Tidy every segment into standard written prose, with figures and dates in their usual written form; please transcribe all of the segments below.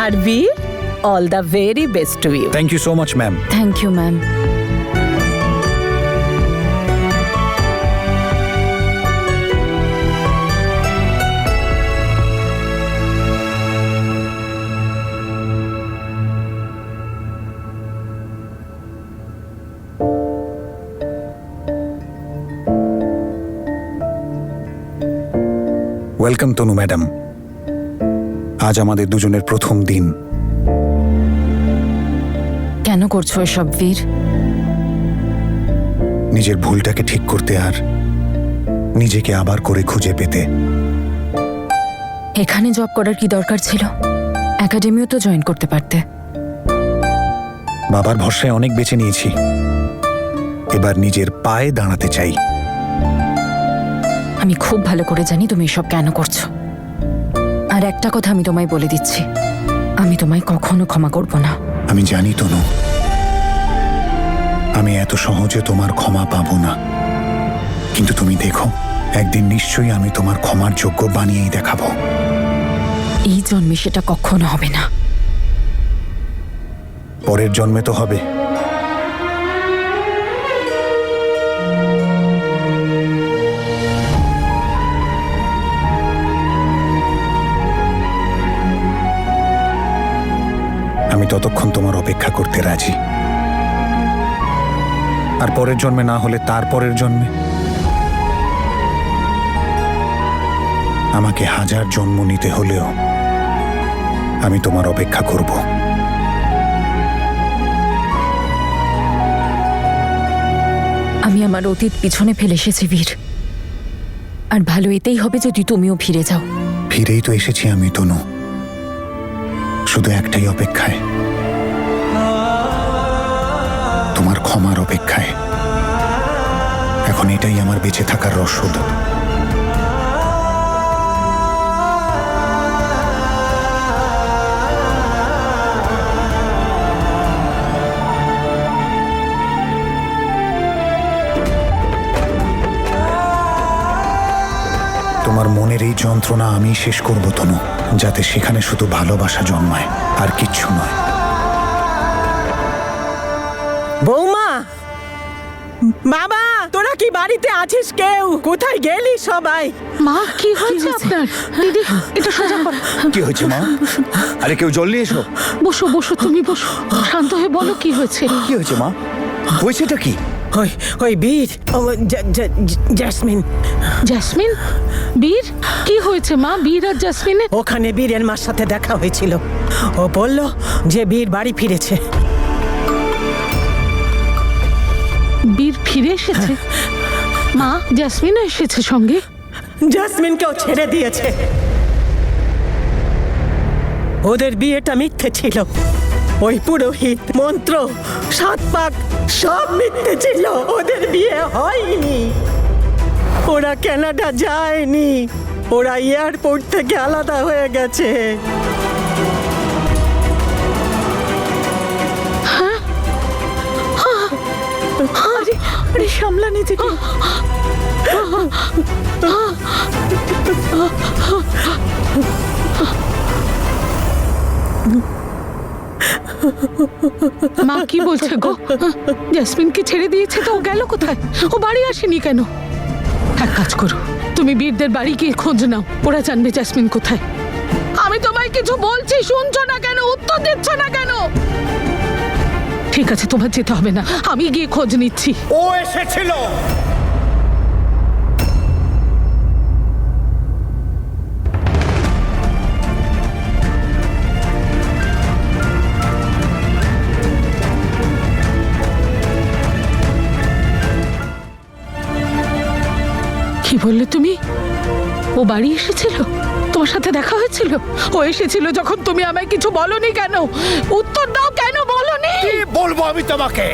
আর বীর, all the very best to you. Thank you so much ma'am. Thank you ma'am. Welcome Tanu madam. আজ আমাদের দুজনের প্রথম দিন। কেন করছো এসব বীর? নিজের ভুলটাকে ঠিক করতে আর নিজেকে আবার করে খুঁজে পেতে। এখানে জব করার কি দরকার ছিল? একাডেমিও তো জয়েন করতে পারতে। বাবার ভরসায় অনেক বেঁচে নিয়েছি, এবার নিজের পায়ে দাঁড়াতে চাই। আমি খুব ভালো করে জানি তুমি এসব কেন করছো। আর একটা কথা আমি তোমায় বলে দিচ্ছি, আমি তোমায় কখনো ক্ষমা করব না। আমি জানি তনু, আমি এত সহজে তোমার ক্ষমা পাবো না, কিন্তু তুমি দেখো, একদিন নিশ্চয়ই আমি তোমার ক্ষমার যোগ্য বানিয়েই দেখাবো। এই জন্মে সেটা কখনো হবে না। পরের জন্মে তো হবে। আমি ততক্ষণ তোমার অপেক্ষা করতে রাজি। আর পরের জন্মে না হলে তার পরের জন্মে, আমাকে 1000 জন্ম নিতে হলেও আমি তোমার অপেক্ষা করব। আমি আমার অতীত পিছনে ফেলে এসেছি বীর, আর ভালো এতেই হবে যদি তুমিও ফিরে যাও। ফিরেই তো এসেছি আমি তনু, শুধু একটাই অপেক্ষায়, তোমার ক্ষমার অপেক্ষায়। এখন এটাই আমার বেঁচে থাকার রসদ। তোমার মনের এই যন্ত্রণা আমি শেষ করব তনু, যাতে সেখানে শুধু ভালোবাসা জন্মায়, আর কিচ্ছু নয়। বৌমা, বাবা, তোরা কি বাড়িতে আছিস? কেউ কোথায় গেলি সবাই? মা, কি হয়েছে আপনার? দিদি, এটা সোজা করো। কি হয়েছে মা? আরে কেউ জল নিয়ে এসো। বসো বসো, তুমি বসো, শান্ত হয়ে বলো কি হয়েছে। কি হয়েছে মা? হয়েছেটা কি? ওই ওই বীর, জ্যাসমিন। জেসমিন? বীর? কি হয়েছে মা বীর আর জেসমিনের? ওখানে বীরের মার সাথে দেখা হয়েছিল। ও বলল যে বীর বাড়ি ফিরেছে। বীর ফিরে এসেছে? মা, জেসমিনও এসেছে সঙ্গে? জ্যাসমিনকেও ছেড়ে দিয়েছে। ওদের বিয়েটা মিথ্যে ছিল। ওই পুরোহিত, মন্ত্র, 7 পাক সব মিথ্যে ছিল। ওদের বিয়ে হয়নি। ওরা কানাডা যায়নি, ওরা এয়ারপোর্ট থেকে আলাদা হয়ে গেছে। আরে সামলা নিজেকে। মা কি বলছে গো? জেসমিনকে ছেড়ে দিয়েছে তো? ও গেল কোথায়? ও বাড়ি আসেনি কেন? এক কাজ করো, তুমি বীরদের বাড়ি গিয়ে খোঁজ নাও, ওরা জানবে জেসমিন কোথায়। আমি তোমায় কিছু বলছি, শুনছো না কেন? উত্তর দিচ্ছ না কেন? ঠিক আছে, তোমার যেতে হবে না, আমি গিয়ে খোঁজ নিচ্ছি। ও এসেছিল। কি বললে তুমি? ও বাড়ি এসেছিল? তোমার সাথে দেখা হয়েছিল? ও এসেছিল যখন তুমি আমায় কিছু বলনি কেন? উত্তর দাও, কেন বলনি? কি বলবো আমি তোমাকে?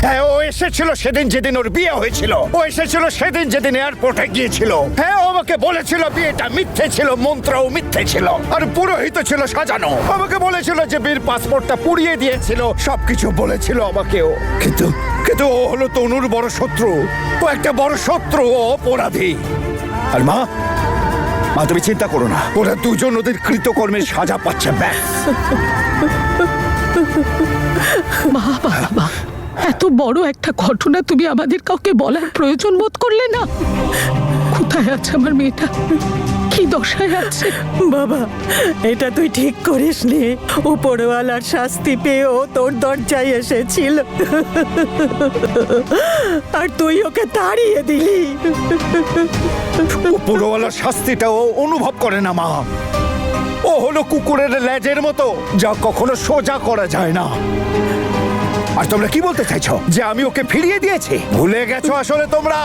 হ্যাঁ, ও এসেছিল সেদিন যেদিন ওর বিয়ে হয়েছিল। ও এসেছিল সেদিন যেদিন এয়ারপোর্টে গিয়েছিল। হ্যাঁ, ও আমাকে বলেছিল বিয়েটা মিথ্যে ছিল, মন্ত্রও মিথ্যে ছিল, আর পুরোহিত ছিল সাজানো। আমাকে বলেছিল যে বীর পাসপোর্টটা পুড়িয়ে দিয়েছিল, সবকিছু বলেছিল আমাকেও। কিন্তু কিন্তু ও হলো তনুর বড় শত্রু। ও একটা বড় শত্রু, ও অপরাধী। আর মা, মা তুমি চিন্তা করো না, ওরা দুজন ওদের কৃতকর্মের সাজা পাচ্ছে ব্যাস। বাবা, এত বড় একটা ঘটনা তুমি আমাদের কাউকে বলার প্রয়োজন বোধ করলে না? কোথায় আছে আমার মেয়েটা? কি দশায় আছে? বাবা, এটা তুই ঠিক করিসনি। উপরওয়ালার শাস্তি পেয়ে ও তোর দরজায় এসেছিল, আর তুই ওকে তাড়িয়ে দিলি। উপরওয়ালার শাস্তিটা ও অনুভব করে না মা। ও হলো কুকুরের লেজের মতো, যা কখনো সোজা করা যায় না। আর তোমরা কি বলতে চাইছো যে আমি ওকে ফিরিয়ে দিয়েছি? ভুলে গেছো আসলে তোমরা,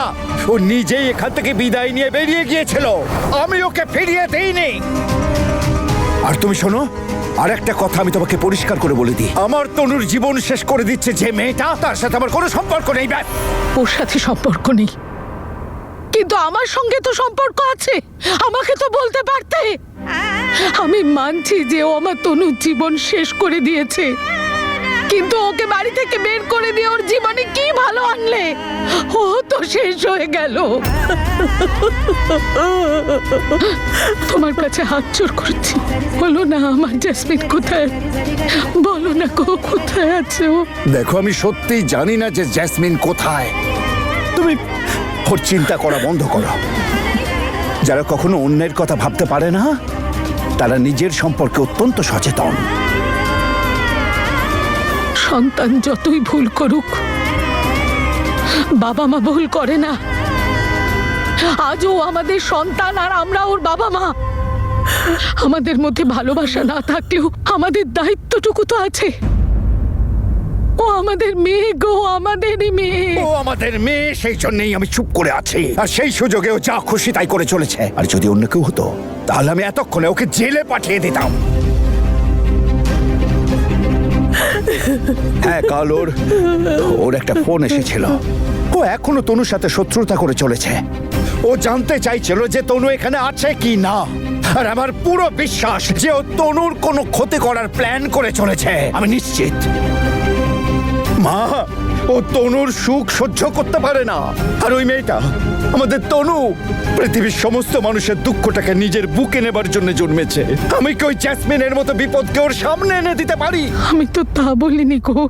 ও নিজেই এখান থেকে বিদায় নিয়ে বেরিয়ে গিয়েছিল, আমি ওকে ফিরিয়ে দেইনি। আর তুমি শোনো, আর একটা কথা আমি তোমাকে পরিষ্কার করে বলে দিই, আমার তনুর জীবন শেষ করে দিচ্ছে যে মেয়েটা, তার সাথে আমার কোনো সম্পর্ক নেই। ব্যাস। ওর সাথে সম্পর্ক নেই, কিন্তু আমার সঙ্গে তো সম্পর্ক আছে। আমাকে তো বলতে পারতে। আমি মানছি যে ও আমার তনুর জীবন শেষ করে দিয়েছে, কিন্তু ওকে বাড়ি থেকে বের করে দিয়ে ওর জীবনে কি ভালো আনলে? ও তো শেষ হয়ে গেল। তোমার কাছে হাত জোর করছি, বলো না আমার জেসমিন কোথায়? বলো না গো, কোথায় আছে ও? দেখো, আমি সত্যিই জানি না যে জেসমিন কোথায়। তুমি ওর চিন্তা করা বন্ধ করো। যারা কখনো অন্যের কথা ভাবতে পারে না, তারা নিজের সম্পর্কে অত্যন্ত সচেতন। সন্তান যতই ভুল করুক, বাবা মা ভুল করে না। আজও আমাদের সন্তান আর আমরা ওর বাবা মা। আমাদের মধ্যে ভালোবাসা না থাকলেও আমাদের দায়িত্বটুকু তো আছে। ও আমাদের মেয়ে গো, আমাদেরই মেয়ে। ও আমাদের মেয়ে, সেই জন্যই আমি চুপ করে আছি। আর সেই সুযোগেও যা খুশি তাই করে চলেছে। আর যদি অন্য কেউ হতো, তাহলে আমি এতক্ষণে ওকে জেলে পাঠিয়ে দিতাম। হ্যাঁ, কাল ওর একটা ফোন এসেছিল। ও এখনো তনুর সাথে শত্রুতা করে চলেছে। ও জানতে চাইছিল যে তনু এখানে আছে কি না। আর আমার পুরো বিশ্বাস যে ও তনুর কোনো ক্ষতি করার প্ল্যান করে চলেছে। আমি নিশ্চিত মা, ও তনুর সুখ সহ্য করতে পারে না। আর ওই মেয়েটা, আমাদের তনু, পৃথিবীর সমস্ত মানুষের দুঃখটাকে নিজের বুকে নেবার জন্য জন্মেছে। আমি কি ওই জ্যাসমিনের মতো বিপদকে ওর সামনে এনে দিতে পারি? আমি তো তা বলিনি গো,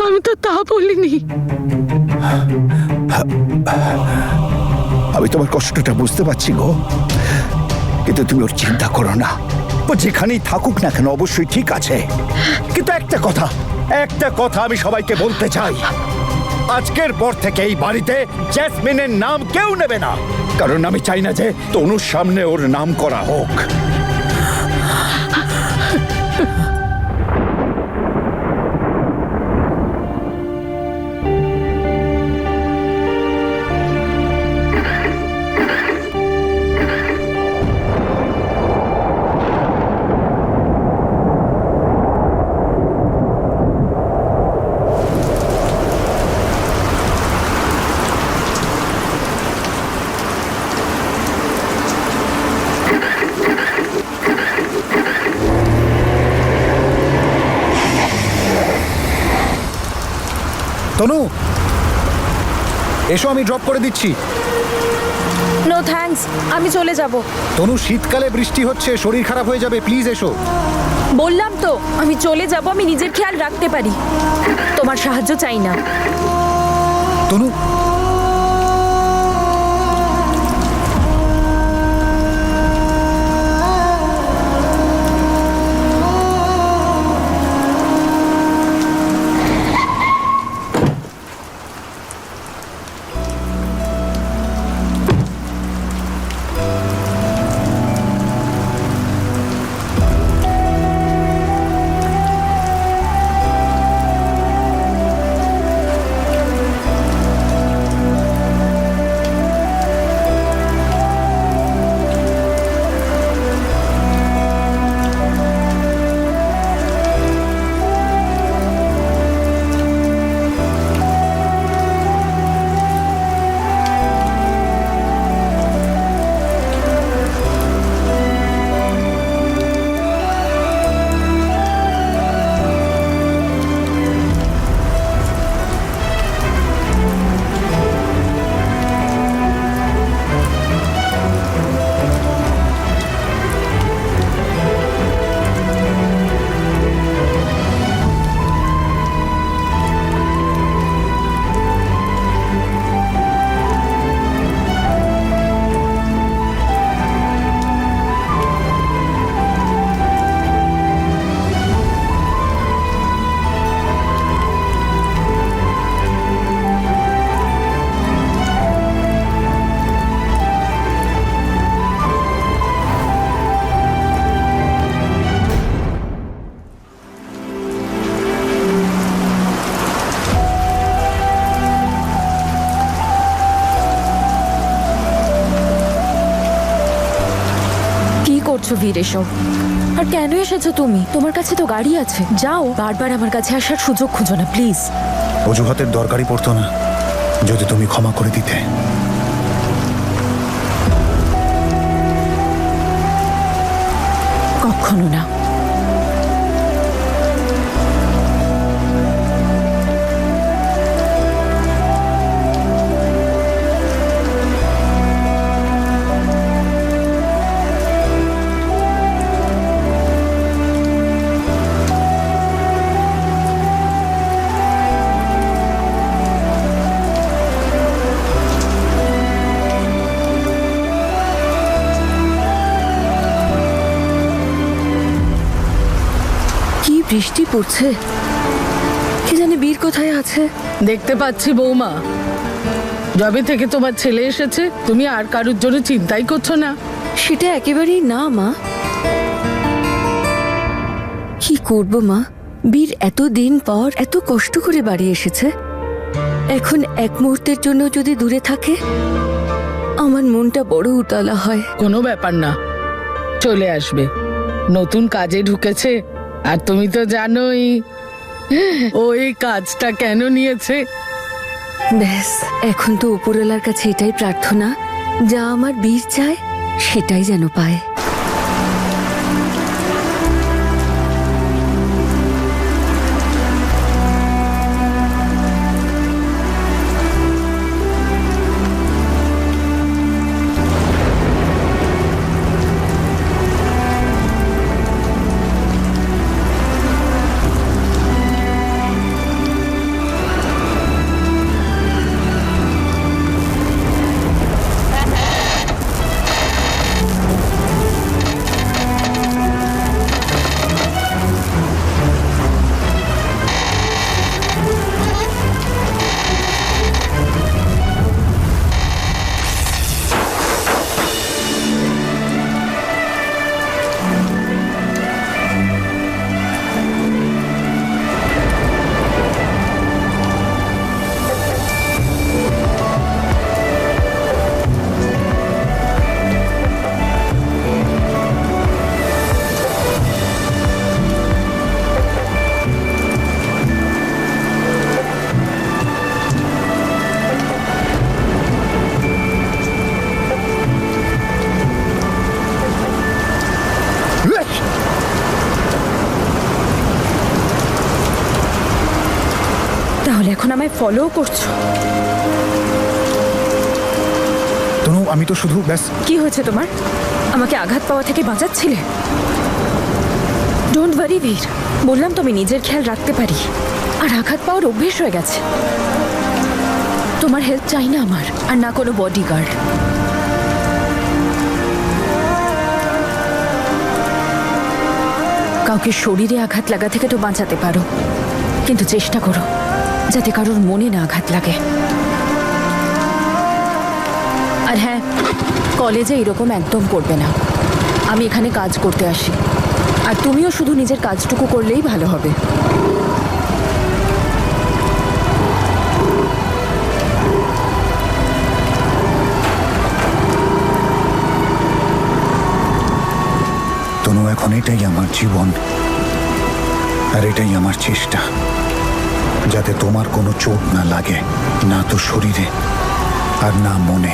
আমি তো তা বলিনি। আমি তোমার কষ্টটা বুঝতে পারছি গো, কিন্তু তুমি ওর চিন্তা করো না। ও যেখানেই থাকুক না কেন অবশ্যই ঠিক আছে। কিন্তু একটা কথা আমি সবাইকে বলতে চাই, আজকের পর থেকে এই বাড়িতে জ্যাসমিনের নাম কেউ নেবে না। কারণ আমি চাই না যে তনুর সামনে ওর নাম করা হোক। তনু, এসো, আমি ড্রপ করে দিচ্ছি। নো থ্যাঙ্কস, আমি চলে যাব। তনু, শীতকালে বৃষ্টি হচ্ছে, শরীর খারাপ হয়ে যাবে, প্লিজ এসো। বললাম তো আমি চলে যাব, আমি নিজের খেয়াল রাখতে পারি, তোমার সাহায্য চাই না। তনু, করছো বীর এসব? আর কেন এসেছো তুমি? তোমার কাছে তো গাড়ি আছে, যাও। বারবার আমার কাছে আসার সুযোগ খুঁজো না প্লিজ। অজুহাতের দরকারই পড়তো না যদি তুমি ক্ষমা করে দিতে। কখনো না। কি বৃষ্টি পড়ছে, কি জানি বীর কোথায় আছে। দেখতে পাচ্ছি বৌমা, যবে থেকে তোমার ছেলে এসেছে তুমি আর কারোর জন্য চিন্তাই করছো না। সেটা একেবারেই না মা। কি করব মা, বীর এতদিন পর এত কষ্ট করে বাড়ি এসেছে, এখন এক মুহূর্তের জন্য যদি দূরে থাকে আমার মনটা বড় উতলা হয়। কোনো ব্যাপার না, চলে আসবে। নতুন কাজে ঢুকেছে, আর তুমি তো জানোই ও এই কাজটা কেন নিয়েছে। ব্যাস, এখন তো উপরওয়ালার কাছে এটাই প্রার্থনা, যা আমার বীর চায় সেটাই যেন পায়। তাহলে এখন আমায় ফলো করছো? তনু, আমি তো শুধু ব্যাস। কি হয়েছে তোমার? আমাকে আঘাত পাওয়া থেকে বাঁচাচ্ছিলে? ডোন্ট ওয়ারি বীর, বললাম তো আমি নিজের খেয়াল রাখতে পারি, আর আঘাত পাওয়ার অভ্যেস হয়ে গেছে। তোমার হেল্প চাই না আমার, আর না কোনো বডিগার্ড। কাউকে শরীরে আঘাত লাগা থেকে তো বাঁচাতে পারো, কিন্তু চেষ্টা করো যাতে কারোর মনে না আঘাত লাগে। আর হ্যাঁ, কলেজে এরকম একদম করবে না। আমি এখানে কাজ করতে আসি, আর তুমিও শুধু নিজের কাজটুকু করলেই ভালো হবে। তনু, এখন এটাই আমার জীবন, আর এটাই আমার চেষ্টা, যাতে তোমার কোনো চোট না লাগে, না তো শরীরে আর না মনে।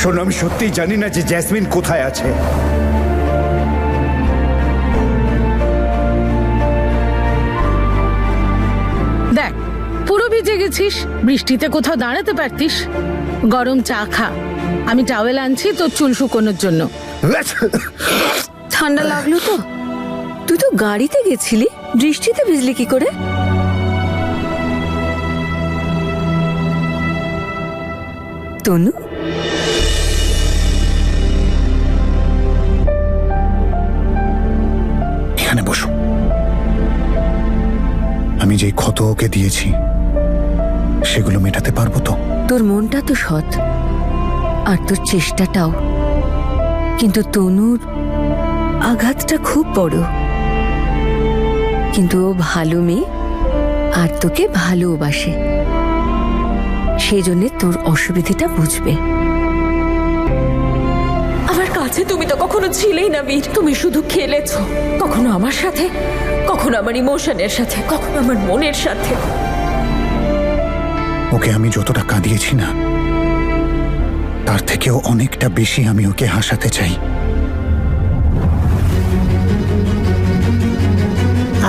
শোনো, আমি সত্যি জানি না যে জেসমিন কোথায় আছে। দেখ, পুরো ভিজে গেছিস, বৃষ্টিতে কোথাও দাঁড়াতে পারতিস। গরম চা খা, আমি টাওয়েল আনছি তোর চুল শুকোনোর জন্য। ঠান্ডা লাগলো তো? তুই তো গাড়িতে গেছিলি, বৃষ্টিতে ভিজলি কি করে? তনু, এখানে বসো। আমি যেই ক্ষত ওকে দিয়েছি সেগুলো মেটাতে পারবো তো? তোর মনটা তো সৎ, আর তোর চেষ্টাটাও, কিন্তু তনুর আঘাতটা খুব বড়, কিন্তু ও ভালো মেয়ে আর তোকে ভালোবাসে, সেই জন্যে তোর অসুবিধাটা বুঝবে। আমার কাছে তুমি তো কখনো ছিলেই না বীর। তুমি শুধু খেলেছো, কখনো আমার সাথে, কখনো আমার ইমোশনের সাথে, কখনো আমার মনের সাথে। ওকে আমি যতটা কাঁদিয়েছি না, তার থেকেও অনেকটা বেশি আমি ওকে হাসাতে চাই।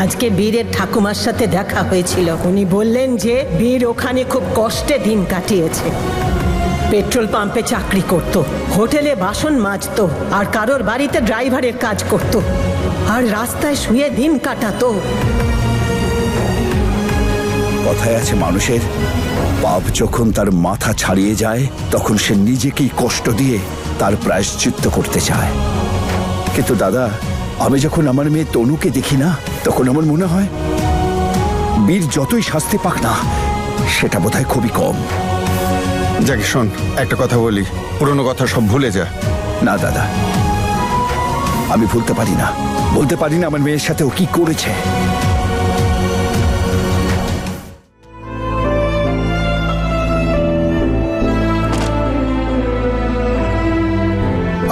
আজকে বীরের ঠাকুমার সাথে দেখা হয়েছিল। উনি বললেন যে বীর ওখানে খুব কষ্টে দিন কাটিয়েছে। পেট্রোল পাম্পে চাকরি করত, হোটেলে বাসন মাজতো, আর কারোর বাড়িতে ড্রাইভারের কাজ করত, আর রাস্তায় শুয়ে দিন কাটাতো। কথায় আছে মানুষের পাপ যখন তার মাথা ছাড়িয়ে যায় তখন সে নিজেকেই কষ্ট দিয়ে তার প্রায়শ্চিত্ত করতে চায়। কিন্তু দাদা, আমি যখন আমার মেয়ে তনুকে দেখি না, তখন আমার মনে হয় বীর যতই শাস্তি পাক না, সেটা বোধহয় খুবই কম। যাকে শোন, একটা কথা বলি, পুরনো কথা সব ভুলে যা। না দাদা, আমি ভুলতে পারি না, বলতে পারি না আমার মেয়ের সাথে ও কি করেছে।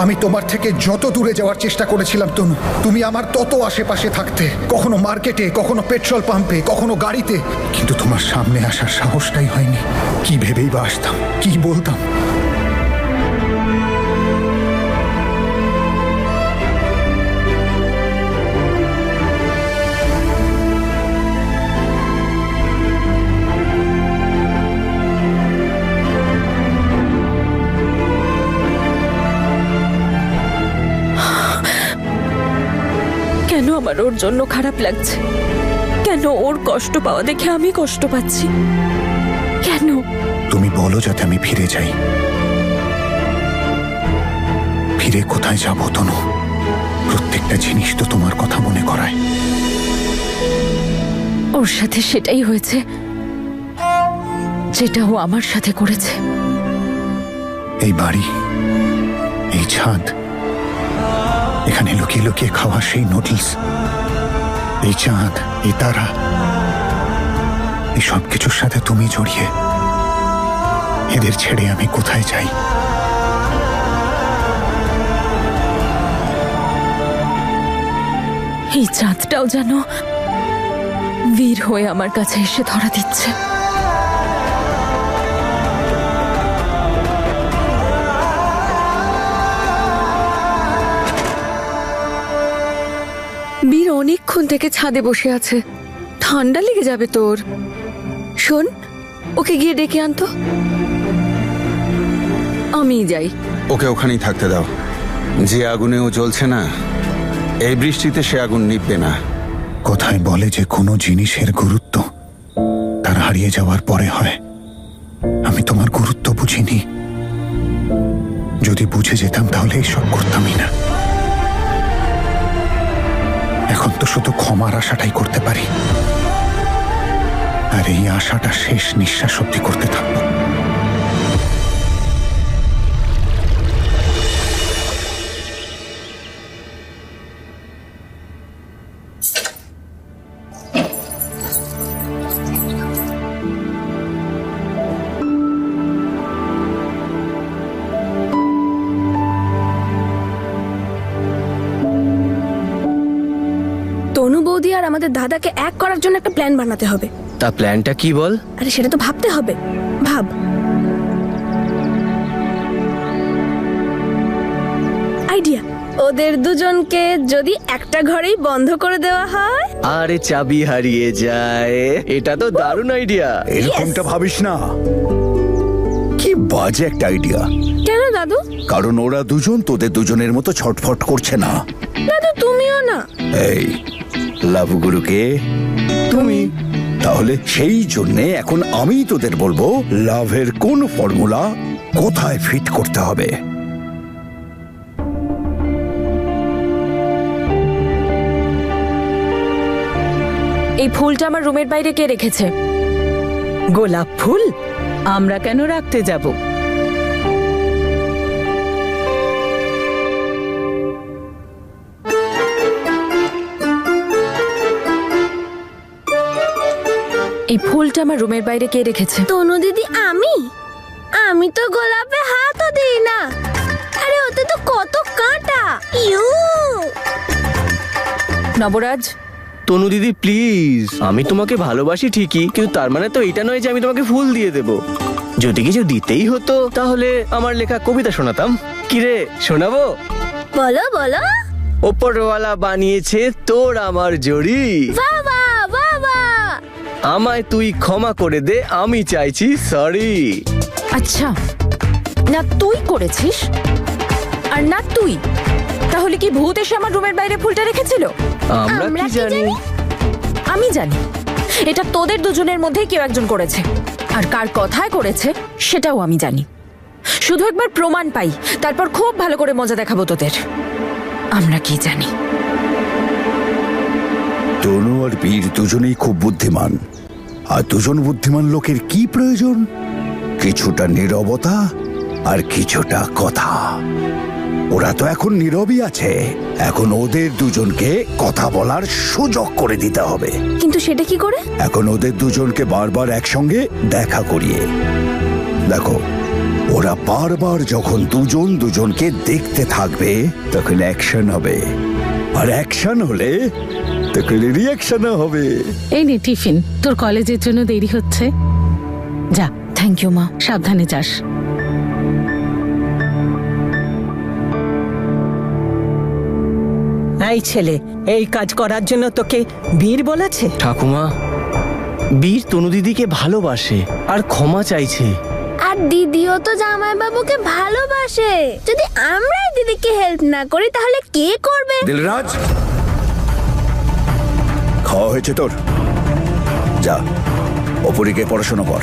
আমি তোমার থেকে যত দূরে যাওয়ার চেষ্টা করেছিলাম তনু, তুমি আমার তত আশেপাশে থাকতে, কখনো মার্কেটে, কখনো পেট্রোল পাম্পে, কখনো গাড়িতে, কিন্তু তোমার সামনে আসার সাহসটাই হয়নি। কি ভেবেই বা আসতাম, কি বলতাম? কেন আমার ওর জন্য খারাপ লাগছে? কেন ওর কষ্ট পাওয়া দেখে আমি কষ্ট পাচ্ছি? কেন? তুমি বলো যাতে আমি ফিরে যাই। ফিরে কোথায় যাবো তনু? প্রত্যেকটা জিনিস তো তোমার কথা মনে করায়। ওর সাথে সেটাই হয়েছে যেটা ও আমার সাথে করেছে। এই বাড়ি, এই ছাদ, এখানে লুকিয়ে লুকিয়ে খাওয়া সেই নুডলস, এই চাঁদ, এই তারা, এই সব কিছুর সাথে তুমি জড়িয়ে। এদের ছেড়ে আমি কোথায় যাই? এই চাঁদটাও যেন বীর হয়ে আমার কাছে এসে ধরা দিচ্ছে। বীর অনেকক্ষণ থেকে ছাদে বসে আছে, ঠান্ডা লেগে যাবে তোর। শোন, ওকে গিয়ে ডেকে আনতো। আমি যাই। ওকে ওখানেই থাকতে দাও। যে আগুনে ও জ্বলছে না, এই বৃষ্টিতে সে আগুন নিভবে না। কোথায় বলে যে কোনো জিনিসের গুরুত্ব তার হারিয়ে যাওয়ার পরে হয়। আমি তোমার গুরুত্ব বুঝিনি। যদি বুঝে যেতাম তাহলে এইসব করতামই না। এখন তো শুধু ক্ষমার আশাটাই করতে পারি, আর এই আশাটা শেষ নিঃশ্বাস অব্দি করতে থাকবো। তনু বৌদি আর আমাদের দাদাকে এক করার জন্য একটা প্ল্যান বানাতে হবে। তা প্ল্যানটা কি বল? আরে সেটা তো ভাবতে হবে। ভাব। আইডিয়া, ওদের দুজনকে যদি একটা ঘরেই বন্ধ করে দেওয়া হয়। আরে চাবি হারিয়ে যায়, এটা তো দারুণ আইডিয়া। এরকমটা ভাবিস না, কি বাজে একটা আইডিয়া। কেন দাদু? কারণ ওরা দুজন তোদের দুজনের মতো ছটফট করছে না। দাদু তুমিও না। এই লাভ গুরুকে তুমি, তাহলে সেই জন্যে এখন আমি তোদের বলবো লাভের কোন ফর্মুলা কোথায় ফিট করতে হবে। এই ফুলটা আমার রুমের বাইরে কে রেখেছে? গোলাপ ফুল আমরা কেন রাখতে যাব? এই ফুলটা আমার রুমের বাইরে কে রেখেছে? তনু দিদি, আমি তো গোলাপে হাতও দিই না। আরে ওতে তো কত কাঁটা। ইউ, নবরাজ, তনু দিদি প্লিজ, আমি তোমাকে ভালোবাসি ঠিকই, কিন্তু তার মানে তো এটা নয় যে আমি তোমাকে ফুল দিয়ে দেব। যদি কিছু দিতেই হতো তাহলে আমার লেখা কবিতা শোনাতাম। কিরে, শোনাবো? বলো বলো। ওপরওয়ালা বানিয়েছে তোর আমার জড়ি, বাবা বাবা, আমায় তুই ক্ষমা করে দে, আমি চাইছি সরি। আচ্ছা, না তুই করেছিস আর না তুই, তাহলে কি ভূত এসে আমার রুমের বাইরে ফুলটা রেখেছিল? আমরা কি জানি? আমি জানি এটা তোদের দুজনের মধ্যে কেউ একজন করেছে, আর কার কথায় করেছে সেটাও আমি জানি। শুধু একবার প্রমাণ পাই, তারপর খুব ভালো করে মজা দেখাবো তোদের। আমরা কি জানি? তনু আর বীর দুজনেই খুব বুদ্ধিমান, আর দুজন বুদ্ধিমান লোকের কি প্রয়োজন? কিছুটা নীরবতা আর কিছুটা কথা। ওরা তো এখন নীরবই আছে, এখন ওদের দুজনকে কথা বলার সুযোগ করে দিতে হবে। কিন্তু সেটা কি করে? এখন ওদের দুজনকে বারবার একসঙ্গে দেখা করিয়ে দেখো, ওরা বারবার যখন দুজন দুজনকে দেখতে থাকবে তখন অ্যাকশন হবে, আর অ্যাকশন হলে তখন রিঅ্যাকশনও হবে। এই নে টিফিন, তোর কলেজের জন্য দেরি হচ্ছে। যা, থ্যাংক ইউ মা। সাবধানে যাস। এই ছেলে, এই কাজ করার জন্য তোকে বীর বলেছে? ঠাকুমা, বীর তনু দিদিকে ভালোবাসে আর ক্ষমা চাইছে। আর দিদিও তো জামাইবাবুকে ভালোবাসে। যদি আমরাই দিদিকে হেল্প না করি তাহলে কে করবে? দিলরাজ, খাওয়া হয়েছে তোর? যা, ওপরে গিয়ে পড়াশোনা কর।